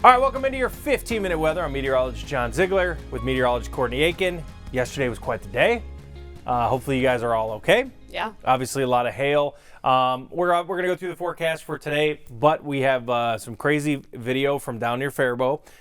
All right, welcome into your 15-minute weather. I'm meteorologist John Zeigler with meteorologist Courtney Aitken. Yesterday was quite the day. Hopefully you guys are all okay. Yeah. Obviously a lot of hail. We're going to go through the forecast for today, but we have some crazy video from down near Faribault.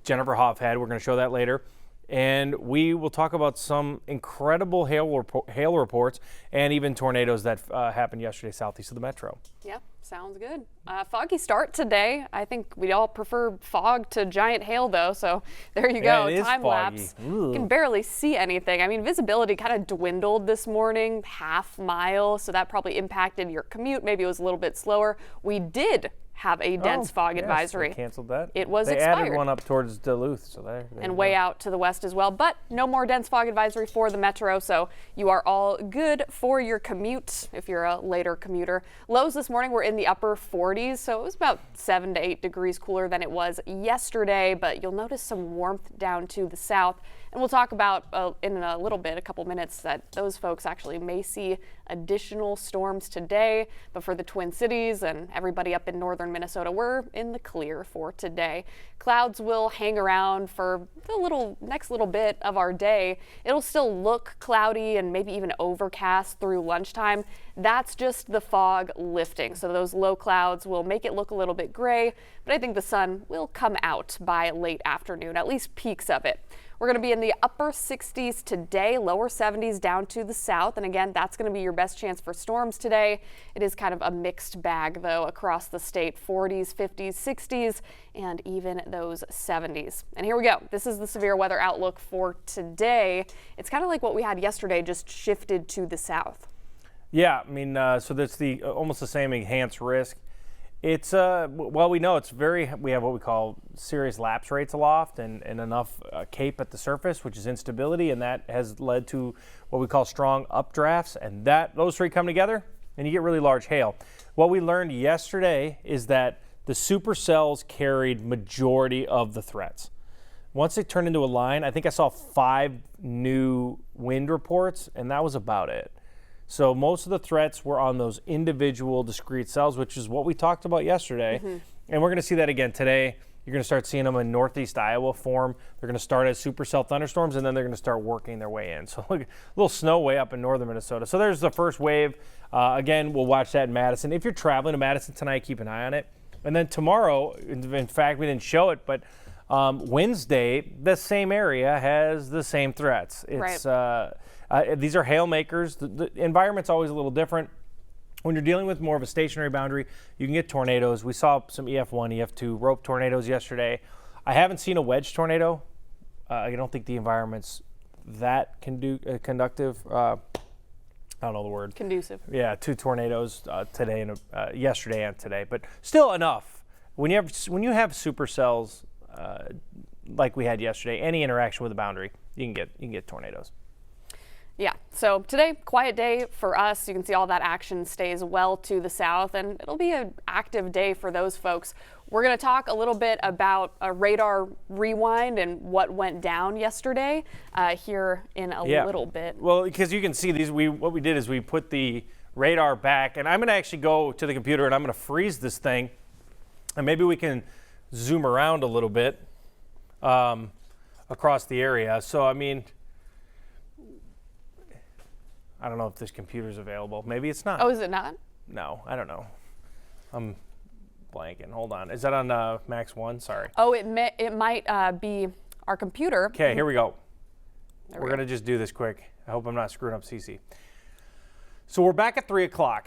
Jennifer Hoff had. We're going to show that later. And we will talk about some incredible hail reports and even tornadoes that happened yesterday southeast of the metro. Yep, sounds good. Foggy start today. I think we all prefer fog to giant hail, though. So there you go. Yeah, Time lapse. You can barely see anything. I mean, visibility kind of dwindled this morning, half mile. So that probably impacted your commute. Maybe it was a little bit slower. We did have a dense fog advisory. They canceled that. It was expired. expired. They added one up towards Duluth, so there. And way out to the west as well, but no more dense fog advisory for the metro, so you are all good for your commute if you're a later commuter. Lows this morning were in the upper 40s, so it was about 7 to 8 degrees cooler than it was yesterday, but you'll notice some warmth down to the south. And we'll talk about in a little bit, a couple minutes, that those folks actually may see additional storms today. But for the Twin Cities and everybody up in northern Minnesota, we're in the clear for today. Clouds will hang around for the next little bit of our day. It'll still look cloudy and maybe even overcast through lunchtime. That's just the fog lifting. So those low clouds will make it look a little bit gray, but I think the sun will come out by late afternoon, at least peaks of it. We're going to be in the upper 60s today, lower 70s down to the south. And again, that's going to be your best chance for storms today. It is kind of a mixed bag, though, across the state, 40s, 50s, 60s, and even those 70s. And here we go. This is the severe weather outlook for today. It's kind of like what we had yesterday, just shifted to the south. Yeah, I mean, so that's the almost the same enhanced risk. It's well, we know we have what we call serious lapse rates aloft and enough cape at the surface, which is instability, and that has led to what we call strong updrafts, and those three come together and you get really large hail. What we learned yesterday is that the supercells carried majority of the threats. Once it turned into a line, I think I saw 5 new wind reports, and that was about it. So most of the threats were on those individual discrete cells, which is what we talked about yesterday. Mm-hmm. And we're going to see that again today. You're going to start seeing them in northeast Iowa form. They're going to start as supercell thunderstorms, and then they're going to start working their way in. So look, a little snow way up in northern Minnesota. So there's the first wave. Again, we'll watch that in Madison. If you're traveling to Madison tonight, keep an eye on it. And then tomorrow, in fact, we didn't show it, but Wednesday, the same area has the same threats. It's right. These are hail makers. The environment's always a little different. When you're dealing with more of a stationary boundary, you can get tornadoes. We saw some EF1, EF2 rope tornadoes yesterday. I haven't seen a wedge tornado. I don't think the environment's that conductive. I don't know the word. Conducive. Yeah, 2 tornadoes today and yesterday and today, but still enough. When you have supercells like we had yesterday, any interaction with the boundary, you can get tornadoes. Yeah, so today, quiet day for us. You can see all that action stays well to the south, and it'll be an active day for those folks. We're going to talk a little bit about a radar rewind and what went down yesterday here in a little bit. Well, because you can see these, what we did is we put the radar back, and I'm going to actually go to the computer and I'm going to freeze this thing, and maybe we can zoom around a little bit across the area. So, I mean, I don't know if this computer's available. Maybe it's not. Oh, is it not? No, I don't know. I'm blanking. Hold on. Is that on Max 1? Sorry. Oh, it might be our computer. Okay, here we go. We're going to just do this quick. I hope I'm not screwing up CC. So we're back at 3 o'clock.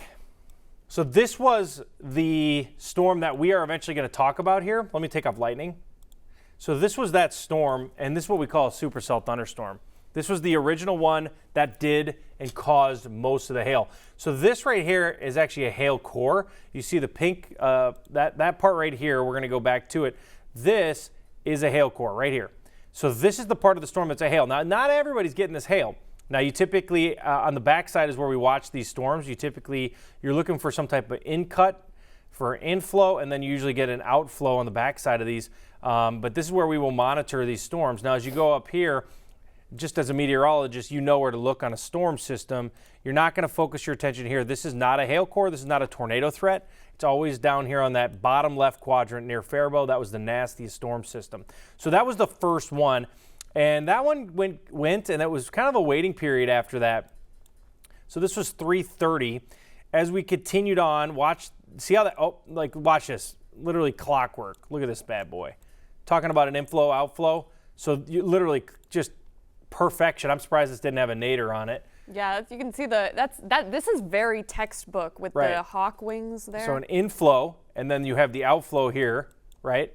So this was the storm that we are eventually going to talk about here. Let me take off lightning. So this was that storm, and this is what we call a supercell thunderstorm. This was the original one that did and caused most of the hail. So this right here is actually a hail core. You see the pink, that part right here, we're going to go back to it. This is a hail core right here. So this is the part of the storm that's a hail. Now, not everybody's getting this hail. Now, you typically, on the backside is where we watch these storms. You're looking for some type of in-cut for inflow, and then you usually get an outflow on the backside of these. But this is where we will monitor these storms. Now, as you go up here, just as a meteorologist, you know where to look on a storm system. You're not going to focus your attention here. This is not a hail core. This is not a tornado threat. It's always down here on that bottom left quadrant near Faribault. That was the nastiest storm system. So that was the first one. And that one went, and it was kind of a waiting period after that. So this was 3:30. As we continued on, watch this. Literally clockwork. Look at this bad boy. Talking about an inflow, outflow. So you literally just perfection. I'm surprised this didn't have a nadir on it. Yeah, you can see this is very textbook with the hawk wings there. So an inflow, and then you have the outflow here, right?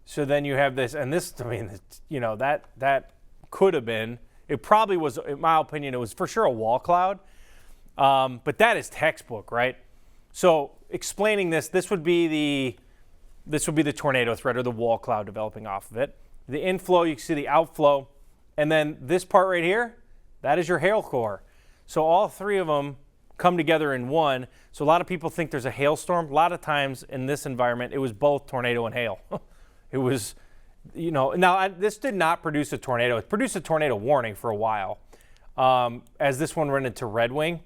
So then you have this, and this, I mean, that could have been, it probably was, in my opinion, it was for sure a wall cloud. But that is textbook, right? So explaining this would be the tornado threat or the wall cloud developing off of it. The inflow, you can see the outflow, and then this part right here, that is your hail core. So all three of them come together in one. So a lot of people think there's a hailstorm. A lot of times in this environment, it was both tornado and hail. It was, this did not produce a tornado. It produced a tornado warning for a while as this one ran into Red Wing.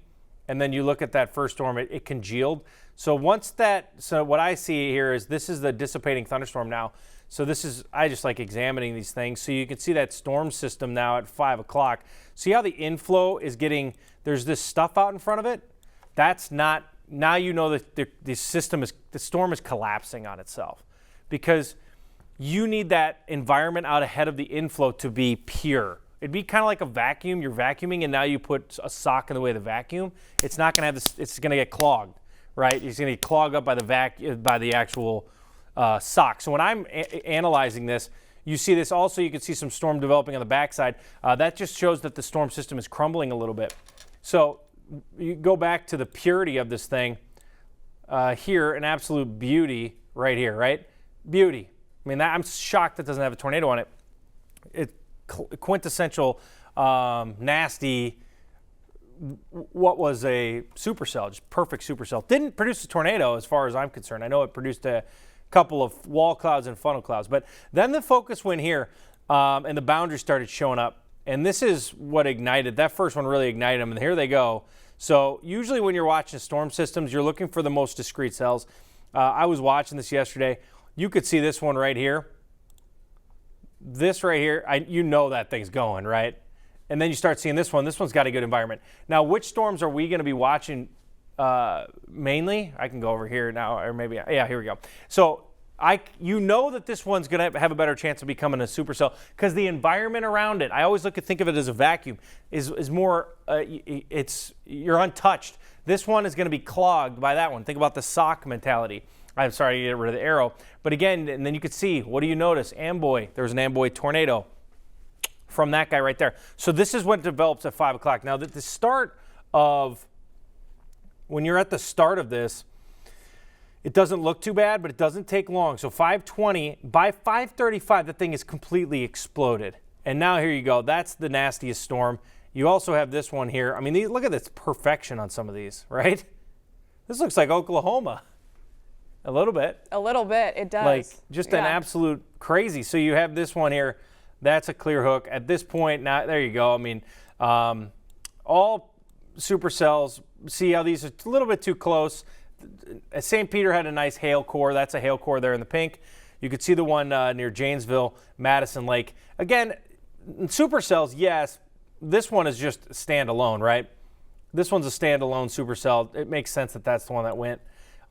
And then you look at that first storm, it congealed. So what I see here is this is the dissipating thunderstorm now. So I just like examining these things. So you can see that storm system now at 5 o'clock. See how the inflow is there's this stuff out in front of it? That's not, now you know that the storm is collapsing on itself. Because you need that environment out ahead of the inflow to be pure. It'd be kind of like a vacuum. You're vacuuming, and now you put a sock in the way of the vacuum. It's not going to have this. It's going to get clogged, right? It's going to get clogged up by the actual sock. So when I'm analyzing this, you see this. Also, you can see some storm developing on the backside. That just shows that the storm system is crumbling a little bit. So you go back to the purity of this thing. Here, an absolute beauty right here, right? Beauty. I mean, I'm shocked that doesn't have a tornado on it. It's quintessential, nasty, what was a supercell, just perfect supercell. Didn't produce a tornado as far as I'm concerned. I know it produced a couple of wall clouds and funnel clouds, but then the focus went here and the boundaries started showing up. And this is what ignited, that first one really ignited them, and here they go. So usually when you're watching storm systems, you're looking for the most discrete cells. I was watching this yesterday. You could see this one right here. This right here, that thing's going, right? And then you start seeing this one. This one's got a good environment. Now, which storms are we going to be watching mainly? I can go over here now, or maybe, yeah, here we go. So that this one's going to have a better chance of becoming a supercell because the environment around it, I always think of it as a vacuum, is more, you're untouched. This one is going to be clogged by that one. Think about the sock mentality. I'm sorry to get rid of the arrow. But again, and then you could see, what do you notice? Amboy. There was an Amboy tornado from that guy right there. So this is what develops at 5 o'clock. Now, when you're at the start of this, it doesn't look too bad, but it doesn't take long. So 5:20, by 5:35, the thing is completely exploded. And now here you go. That's the nastiest storm. You also have this one here. I mean, look at this perfection on some of these, right? This looks like Oklahoma. A little bit, it does. An absolute crazy. So you have this one here. That's a clear hook. At this point, now there you go. I mean, all supercells. See how these are a little bit too close. St. Peter had a nice hail core. That's a hail core there in the pink. You could see the one near Janesville, Madison Lake. Again, supercells, yes. This one is just standalone, right? This one's a standalone supercell. It makes sense that that's the one that went.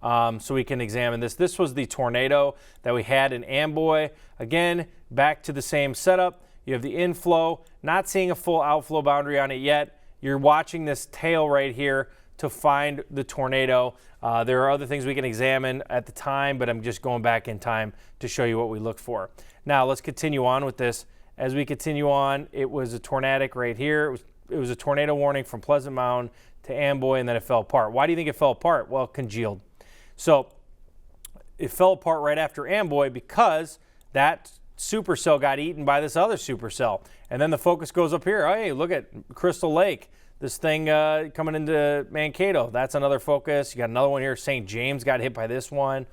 So we can examine this. This was the tornado that we had in Amboy. Again, back to the same setup. You have the inflow, not seeing a full outflow boundary on it yet. You're watching this tail right here to find the tornado. There are other things we can examine at the time, but I'm just going back in time to show you what we look for. Now let's continue on with this. As we continue on, it was a tornadic right here. It was a tornado warning from Pleasant Mound to Amboy, and then it fell apart. Why do you think it fell apart? Well, it congealed. So it fell apart right after Amboy because that supercell got eaten by this other supercell. And then the focus goes up here. Oh, hey, look at Crystal Lake. This thing coming into Mankato. That's another focus. You got another one here. St. James got hit by this one.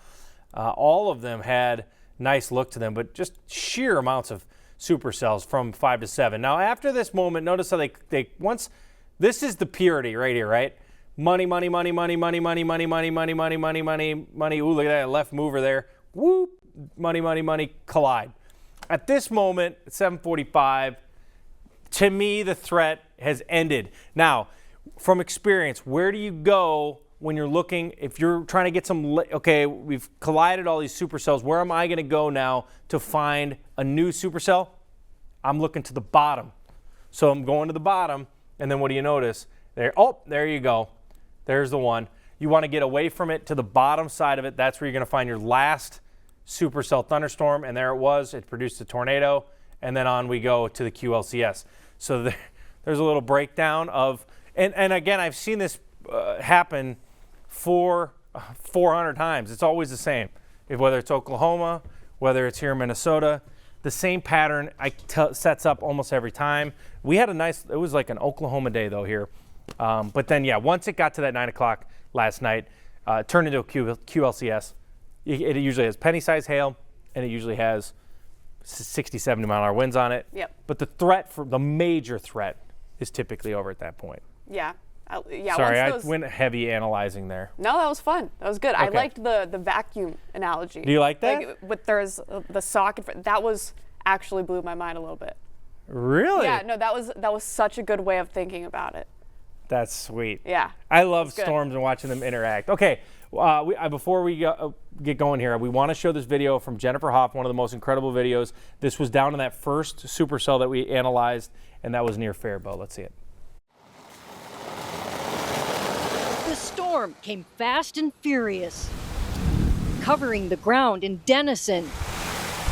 All of them had nice look to them, but just sheer amounts of supercells from 5 to 7. Now, after this moment, notice how this is the purity right here, right? Money, money, money, money, money, money, money, money, money, money, money, money, money. Ooh, look at that left mover there. Whoop, money, money, money, collide. At this moment, at 7:45, to me, the threat has ended. Now, from experience, where do you go when you're looking, if you're trying to get okay, we've collided all these supercells, where am I going to go now to find a new supercell? I'm looking to the bottom. So I'm going to the bottom, and then what do you notice? There you go. There's the one. You want to get away from it to the bottom side of it. That's where you're going to find your last supercell thunderstorm, and there it was. It produced a tornado, and then on we go to the QLCS. So there's a little breakdown of, and again, I've seen this happen 400 times. It's always the same. Whether it's Oklahoma, whether it's here in Minnesota, the same pattern sets up almost every time. We had it was like an Oklahoma day though here. But then, yeah, once it got to that 9 o'clock last night, it turned into a QLCS. It usually has penny-sized hail, and it usually has 60, 70 mile an hour winds on it. Yep. But the major threat is typically over at that point. Yeah. Sorry, I went heavy analyzing there. No, that was fun. That was good. Okay. I liked the vacuum analogy. Do you like that? There's the socket. That was actually blew my mind a little bit. Really? Yeah. No, that was such a good way of thinking about it. That's sweet. Yeah. I love storms and watching them interact. Okay, before we get going here, we want to show this video from Jennifer Hoff, one of the most incredible videos. This was down in that first supercell that we analyzed, and that was near Faribault. Let's see it. The storm came fast and furious, covering the ground in Denison.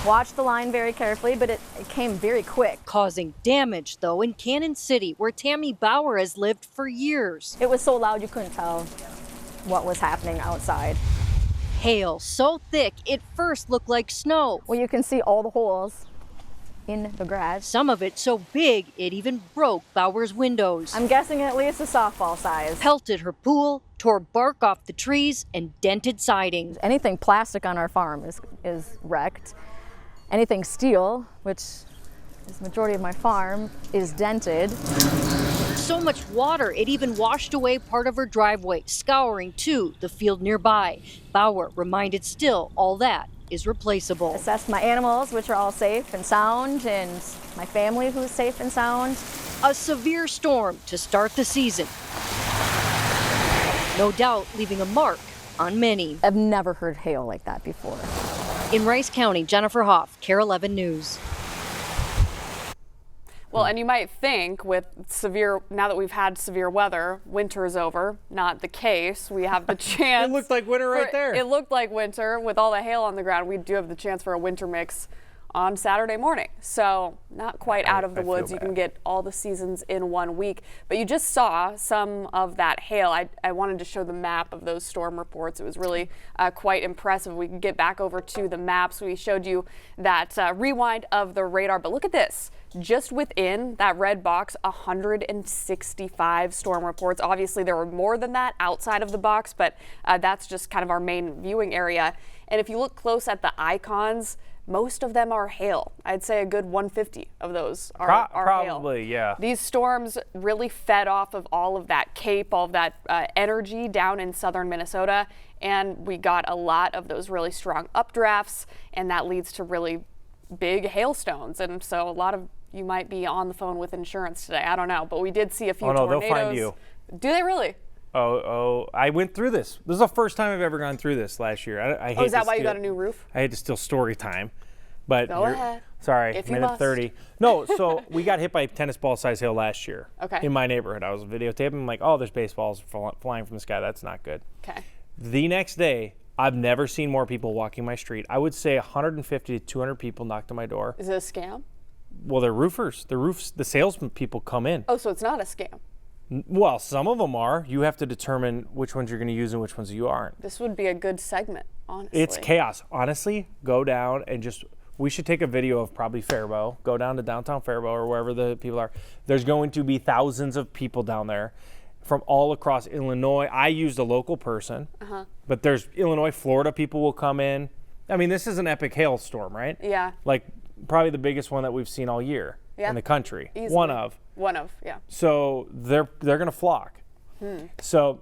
Watch the line very carefully, but it came very quick. Causing damage, though, in Cannon City, where Tammy Bauer has lived for years. It was so loud you couldn't tell what was happening outside. Hail so thick, it first looked like snow. Well, you can see all the holes in the grass. Some of it so big, it even broke Bauer's windows. I'm guessing at least a softball size. Pelted her pool, tore bark off the trees, and dented siding. Anything plastic on our farm is wrecked. Anything steel, which is the majority of my farm, is dented. So much water, it even washed away part of her driveway, scouring, too, the field nearby. Bauer reminded still all that is replaceable. Assessed my animals, which are all safe and sound, and my family who's safe and sound. A severe storm to start the season. No doubt leaving a mark on many. I've never heard hail like that before. In Rice County, Jennifer Hoff, KARE 11 News. Well, and you might think with now that we've had severe weather, winter is over. Not the case. We have the chance. It looked like winter right there. It looked like winter with all the hail on the ground. We do have the chance for a winter mix on Saturday morning. So not quite out of the woods. You can get all the seasons in 1 week. But you just saw some of that hail. I wanted to show the map of those storm reports. It was really quite impressive. We can get back over to the maps. We showed you that rewind of the radar. But look at this. Just within that red box, 165 storm reports. Obviously, there were more than that outside of the box, but that's just kind of our main viewing area. And if you look close at the icons, most of them are hail. I'd say a good 150 of those are hail. Probably, yeah. These storms really fed off of all of that cape, all of that energy down in southern Minnesota, and we got a lot of those really strong updrafts, and that leads to really big hailstones. And so a lot of you might be on the phone with insurance today. I don't know, but we did see a few tornadoes. They'll find you. Do they really? I went through this. This is the first time I've ever gone through this last year. I hate is that why you got a new roof? I had to steal story time. But Go ahead. Sorry, If you minute must. 30. No, so we got hit by tennis ball size hail last year. Okay. In my neighborhood. I was videotaping. I'm like, oh, there's baseballs flying from the sky. That's not good. Okay. The next day, I've never seen more people walking my street. I would say 150 to 200 people knocked on my door. Is it a scam? Well, they're roofers. The salesman people come in. Oh, so it's not a scam. Well, some of them are. You have to determine which ones you're going to use and which ones you aren't. This would be a good segment, honestly. It's chaos. Honestly, go down and we should take a video of probably Faribault. Go down to downtown Faribault or wherever the people are. There's going to be thousands of people down there from all across Illinois. I used a local person, but there's Illinois, Florida people will come in. I mean, this is an epic hailstorm, right? Yeah. Like probably the biggest one that we've seen all year in the country. Easily. One of. Yeah. So they're going to flock. So,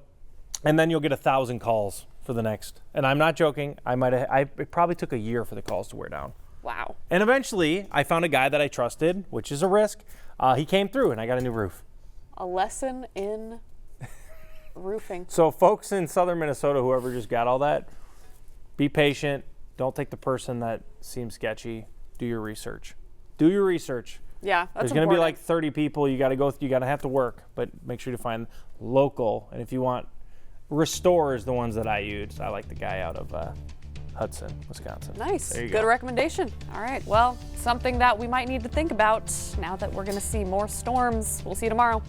and then you'll get 1,000 calls for the next. And I'm not joking. It probably took a year for the calls to wear down. Wow. And eventually, I found a guy that I trusted, which is a risk. He came through, and I got a new roof. A lesson in roofing. So, folks in southern Minnesota, whoever just got all that, be patient. Don't take the person that seems sketchy. Do your research. Do your research. Yeah, that's There's going to be important. like 30 people you got to have to work, but make sure to find local. And if you want, Restore is the ones that I use. I like the guy out of Hudson, Wisconsin. Nice. There you Good go. recommendation. All right. Well, something that we might need to think about now that we're going to see more storms. We'll see you tomorrow.